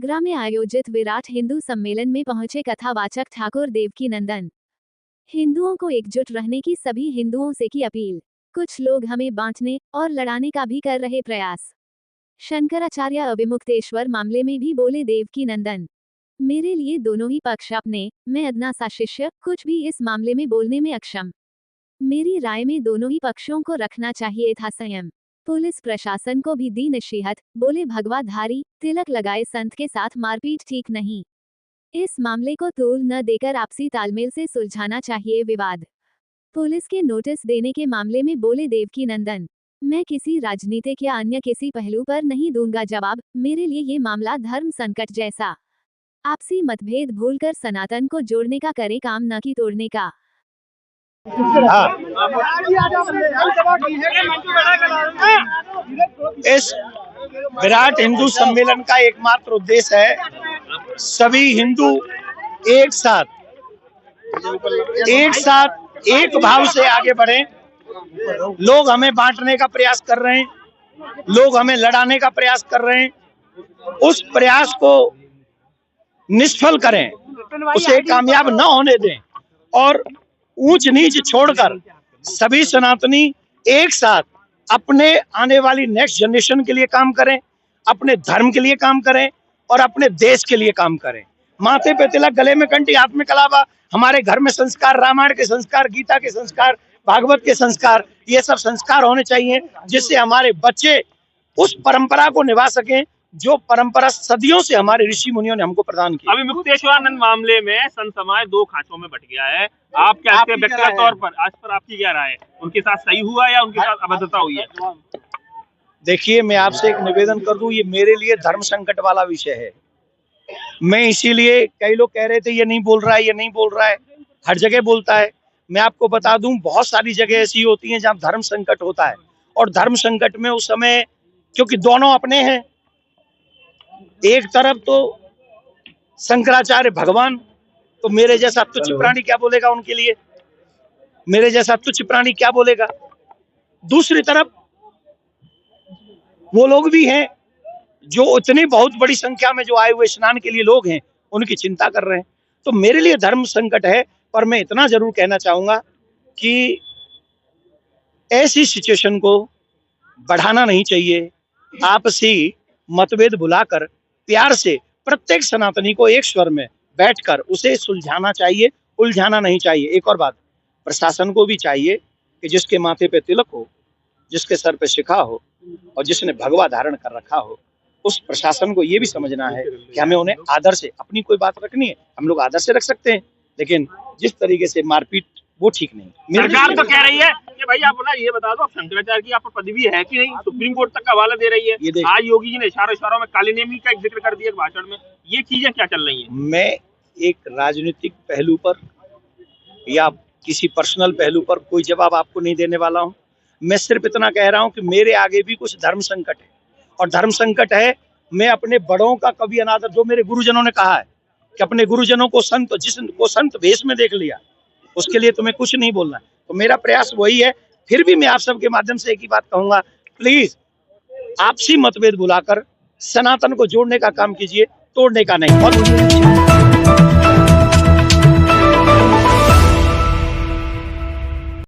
आगरा में आयोजित विराट हिंदू सम्मेलन में पहुंचे कथावाचक ठाकुर देवकीनंदन। हिंदुओं को एकजुट रहने की सभी हिंदुओं से की अपील। कुछ लोग हमें बांटने और लड़ाने का भी कर रहे प्रयास। शंकराचार्य अविमुक्तेश्वर मामले में भी बोले देवकीनंदन। मेरे लिए दोनों ही पक्ष अपने, मैं अदना सा शिष्य, कुछ भी इस मामले में बोलने में अक्षम। मेरी राय में दोनों ही पक्षों को रखना चाहिए था संयम। पुलिस प्रशासन को भी दी नसीहत, बोले भगवाधारी, तिलक लगाए संत के साथ मारपीट ठीक नहीं। इस मामले को तूल न देकर आपसी तालमेल से सुलझाना चाहिए विवाद। पुलिस के नोटिस देने के मामले में बोले देवकीनंदन। मैं किसी राजनीतिक या अन्य किसी पहलू पर नहीं दूंगा जवाब। मेरे लिए ये मामला धर्म संकट जैसा। आपसी मतभेद भूलकर सनातन को जोड़ने का करे काम, न कि तोड़ने का। इस विराट हिंदू सम्मेलन का एकमात्र उद्देश्य है सभी हिंदू एक साथ एक भाव से आगे बढ़ें। लोग हमें बांटने का प्रयास कर रहे हैं, लोग हमें लड़ाने का प्रयास कर रहे हैं। उस प्रयास को निष्फल करें, उसे कामयाब न होने दें और ऊंच नीच छोड़कर सभी सनातनी एक साथ अपने आने वाली नेक्स्ट जनरेशन के लिए काम करें, अपने धर्म के लिए काम करें और अपने देश के लिए काम करें। माथे पे तिलक, गले में कंठी, हाथ में कलावा, हमारे घर में संस्कार, रामायण के संस्कार, गीता के संस्कार, भागवत के संस्कार, ये सब संस्कार होने चाहिए जिससे हमारे बच्चे उस परंपरा को निभा सकें जो परंपरा सदियों से हमारे ऋषि मुनियों ने हमको प्रदान की। अभी मुक्तेश्वरानंद मामले में संत समाज दो खांचों में बट गया है। आप क्या इसके व्यक्तिगत तौर पर आज पर आपकी क्या राय है? उनके साथ सही हुआ या उनके साथ अभद्रता हुई है? देखिए, मैं आपसे एक निवेदन कर दूं, ये मेरे लिए धर्म संकट वाला विषय है। मैं इसीलिए, कई लोग कह रहे थे ये नहीं बोल रहा है, ये नहीं बोल रहा है, हर जगह बोलता है। मैं आपको बता दूं, बहुत सारी जगह ऐसी होती हैं जहां धर्म संकट होता है और धर्म संकट में उस समय, क्योंकि दोनों अपने हैं, एक तरफ तो शंकराचार्य भगवान, तो मेरे जैसा तुच्छ प्राणी क्या बोलेगा उनके लिए, मेरे जैसा तुच्छ प्राणी क्या बोलेगा। दूसरी तरफ वो लोग भी हैं जो इतनी बहुत बड़ी संख्या में जो आए हुए स्नान के लिए लोग हैं, उनकी चिंता कर रहे हैं। तो मेरे लिए धर्म संकट है, पर मैं इतना जरूर कहना चाहूंगा कि ऐसी सिचुएशन को बढ़ाना नहीं चाहिए। आपसी मतभेद भुलाकर प्यार से प्रत्येक सनातनी को एक स्वर में बैठकर उसे सुलझाना चाहिए, उलझाना नहीं चाहिए। एक और बात, प्रशासन को भी चाहिए कि जिसके माथे पे तिलक हो, जिसके सर पे शिखा हो और जिसने भगवा धारण कर रखा हो, उस प्रशासन को ये भी समझना है कि हमें उन्हें आदर से, अपनी कोई बात रखनी है हम लोग आदर से रख सकते हैं, लेकिन जिस तरीके से मारपीट वो ठीक नहीं। सरकार तो कह रही है कि भाई आप ना ये बता दो, शंकराचार्य की आप पर पदवी है कि नहीं, सुप्रीम कोर्ट तक का हवाला दे रही है। आज योगी जी ने इशारों में काली नेमी का जिक्र कर दिया भाषण में। ये चीजें क्या चल रही है? मैं एक राजनीतिक पहलू पर या किसी पर्सनल पहलू पर कोई जवाब आपको नहीं देने वाला हूँ। मैं सिर्फ इतना कह रहा हूँ कि मेरे आगे भी कुछ धर्म संकट है और धर्म संकट है, मैं अपने बड़ों का कभी अनादर, जो मेरे गुरुजनों ने कहा है कि अपने गुरुजनों को संत, जिसको संत भेष में देख लिया उसके लिए तुम्हें कुछ नहीं बोलना। तो मेरा प्रयास वही है। फिर भी मैं आप सबके माध्यम से एक ही बात कहूंगा, प्लीज आपसी मतभेद भुलाकर सनातन को जोड़ने का काम कीजिए, तोड़ने का नहीं। बहुत